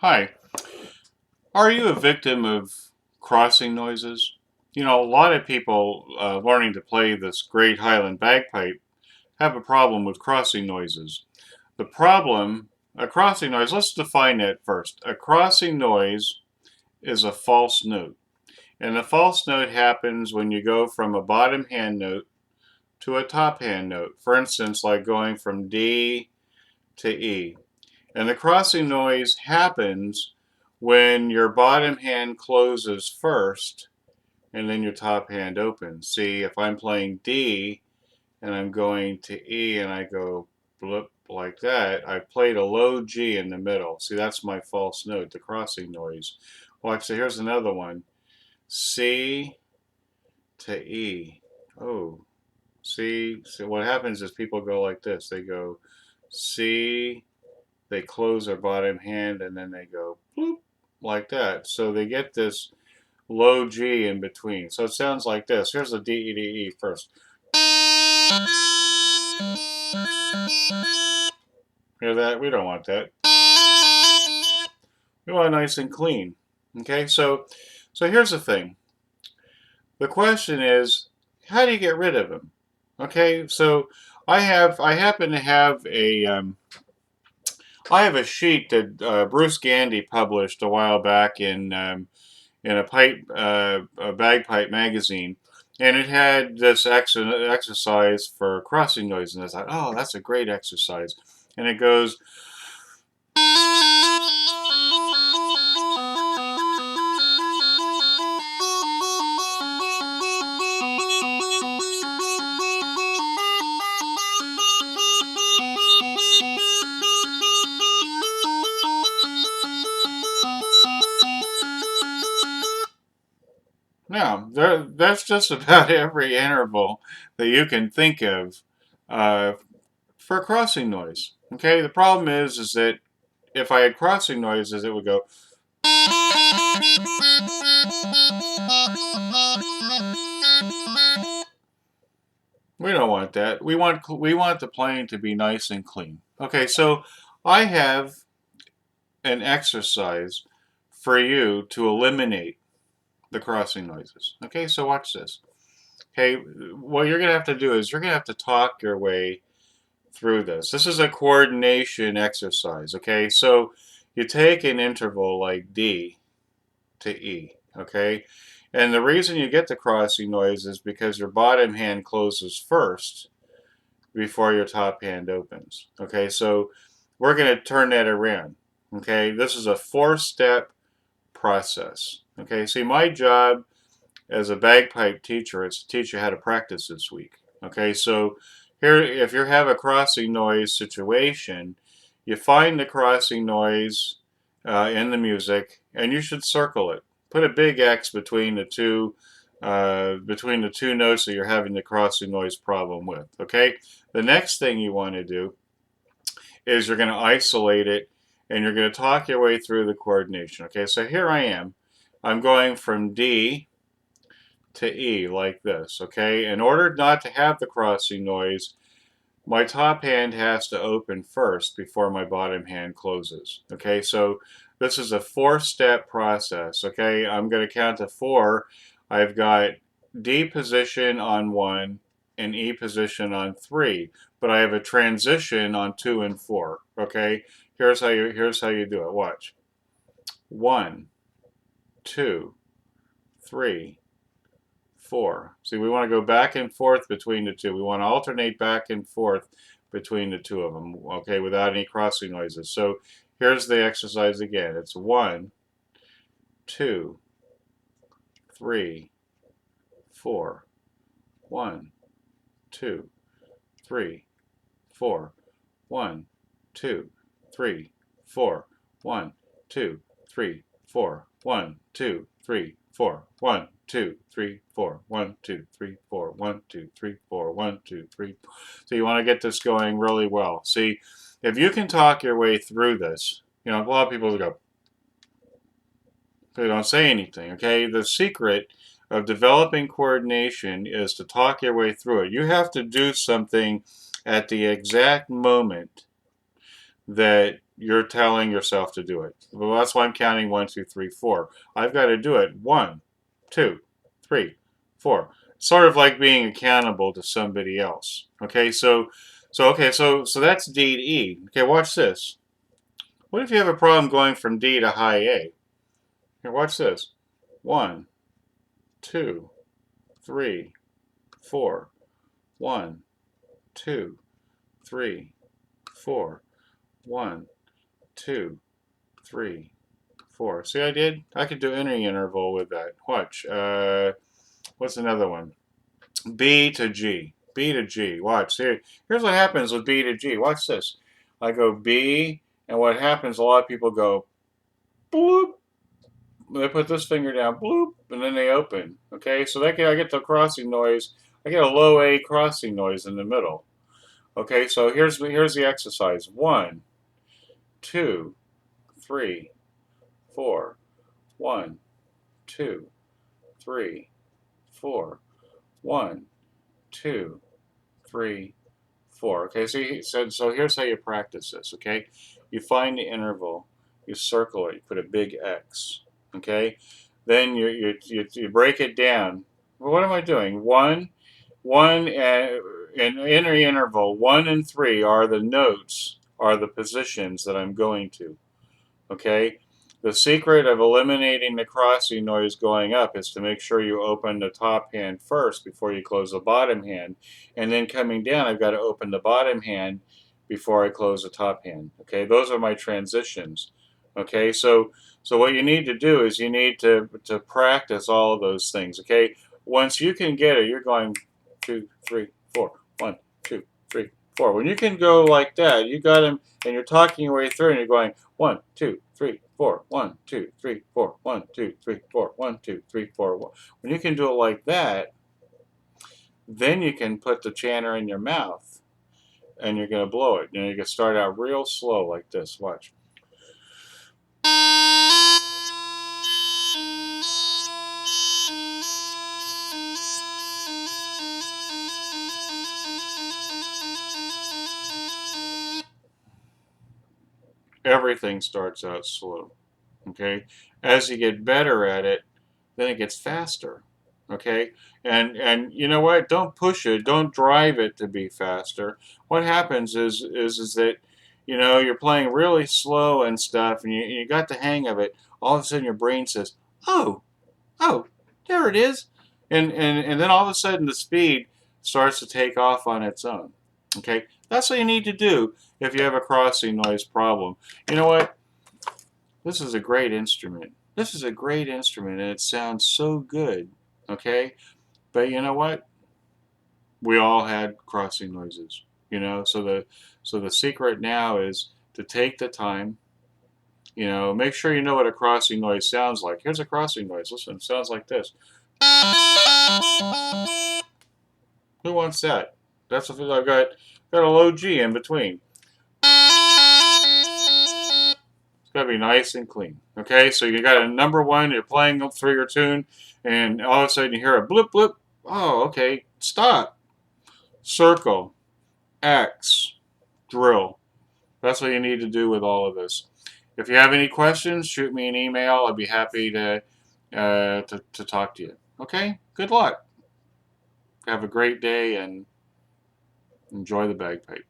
Hi. Are you a victim of crossing noises? You know, a lot of people learning to play this great Highland bagpipe have a problem with crossing noises. The problem, a crossing noise, let's define it first. A crossing noise is a false note. And a false note happens when you go from a bottom hand note to a top hand note. For instance, like going from D to E. And the crossing noise happens when your bottom hand closes first and then your top hand opens. See, if I'm playing D and I'm going to E and I go blip like that, I played a low G in the middle. See, that's my false note, the crossing noise. Watch, so here's another one. C to E. Oh, see, so what happens is people go like this. They go C, they close their bottom hand and then they go bloop like that. So they get this low G in between. So it sounds like this. Here's the D, E, D, E first. Hear that? We don't want that. We want it nice and clean. Okay, so here's the thing. The question is, how do you get rid of them? Okay, so I happen to have a sheet that Bruce Gandy published a while back in a bagpipe magazine, and it had this exercise for crossing noise, and I thought, oh, that's a great exercise, and it goes. Now, that's just about every interval that you can think of uh, for crossing noise. Okay, the problem is that if I had crossing noises, it would go. We don't want that. We want the playing to be nice and clean. Okay, so I have an exercise for you to eliminate the crossing noises. Okay, so watch this. Okay, what you're going to have to do is you're going to have to talk your way through this. This is a coordination exercise. Okay, so you take an interval like D to E. Okay, and the reason you get the crossing noise is because your bottom hand closes first before your top hand opens. Okay, so we're going to turn that around. Okay, this is a 4-step process. Okay, see, my job as a bagpipe teacher is to teach you how to practice this week. Okay, so here, if you have a crossing noise situation, you find the crossing noise in the music, and you should circle it. Put a big X between the two notes that you're having the crossing noise problem with. Okay, the next thing you want to do is you're going to isolate it, and you're going to talk your way through the coordination. Okay, so here I am. I'm going from D to E like this, okay? In order not to have the crossing noise, my top hand has to open first before my bottom hand closes, okay? So this is a 4-step process, okay? I'm going to count to 4. I've got D position on 1 and E position on 3, but I have a transition on 2 and 4, okay? Here's how you do it. Watch. 1, 2, 3, 4. See, we want to go back and forth between the two. We want to alternate back and forth between the two of them, okay, without any crossing noises. So here's the exercise again. It's 1, 2, 3, 4. 1, 2, 3, 4. 1, 2, 3, 4. 1, 2, 3, 4. 1, 2, 3, 4. 1, 2, 3, 4. 1, 2, 3, 4. 1, 2, 3, 4. 1, 2, 3. So you want to get this going really well. See, if you can talk your way through this, you know, a lot of people go, they don't say anything, okay? The secret of developing coordination is to talk your way through it. You have to do something at the exact moment that you're telling yourself to do it. Well, that's why I'm counting 1, 2, 3, 4. I've got to do it. 1, 2, 3, 4. Sort of like being accountable to somebody else. Okay, so that's D to E. Okay, watch this. What if you have a problem going from D to high A? Here, watch this. 1, 2, 3, 4. 1, 2, 3, 4. 1, 2, 3, 4. See, I could do any interval with that. Watch. What's another one? B to G. B to G. Watch. Here's what happens with B to G. Watch this. I go B, and what happens, a lot of people go bloop. They put this finger down, bloop, and then they open. Okay, so I get the crossing noise. I get a low A crossing noise in the middle. Okay, so here's the exercise. 1, 2, 3, 4. 1, 2, 3, 4. 1, 2, 3, 4. Okay, so here's how you practice this. Okay, you find the interval, you circle it, you put a big X. Okay, then you break it down. Well, what am I doing? 1, in inner interval 1 and 3 are the notes, are the positions that I'm going to. Okay, the secret of eliminating the crossing noise going up is to make sure you open the top hand first before you close the bottom hand, and then coming down I've got to open the bottom hand before I close the top hand. Okay, those are my transitions. Okay, so what you need to do is you need to practice all of those things. Okay, once you can get it, you're going 2, 3, 4. 1, 2, 3, 4. When you can go like that, you got them, and you're talking your way through, and you're going 1, 2, 3, 4. 1, 2, 3, 4. 1, 2, 3, 4. 1, 2, 3, 4. When you can do it like that, then you can put the chanter in your mouth, and you're going to blow it. You know, you can start out real slow like this. Watch. Everything starts out slow. Okay, as you get better at it, then it gets faster. Okay, and you know what? Don't push it. Don't drive it to be faster. What happens is that, you know, you're playing really slow and stuff, and you got the hang of it. All of a sudden, your brain says, "Oh, oh, there it is," and then all of a sudden, the speed starts to take off on its own. Okay, that's what you need to do if you have a crossing noise problem. You know what? This is a great instrument. This is a great instrument, and it sounds so good. Okay, but you know what? We all had crossing noises. You know, so the secret now is to take the time. You know, make sure you know what a crossing noise sounds like. Here's a crossing noise. Listen, it sounds like this. Who wants that? That's what I've got a low G in between. It's got to be nice and clean. Okay, so you got a number 1, you're playing through your tune, and all of a sudden you hear a bloop bloop. Oh, okay, stop. Circle, X, drill. That's what you need to do with all of this. If you have any questions, shoot me an email. I'd be happy to talk to you. Okay, good luck. Have a great day and enjoy the bagpipe.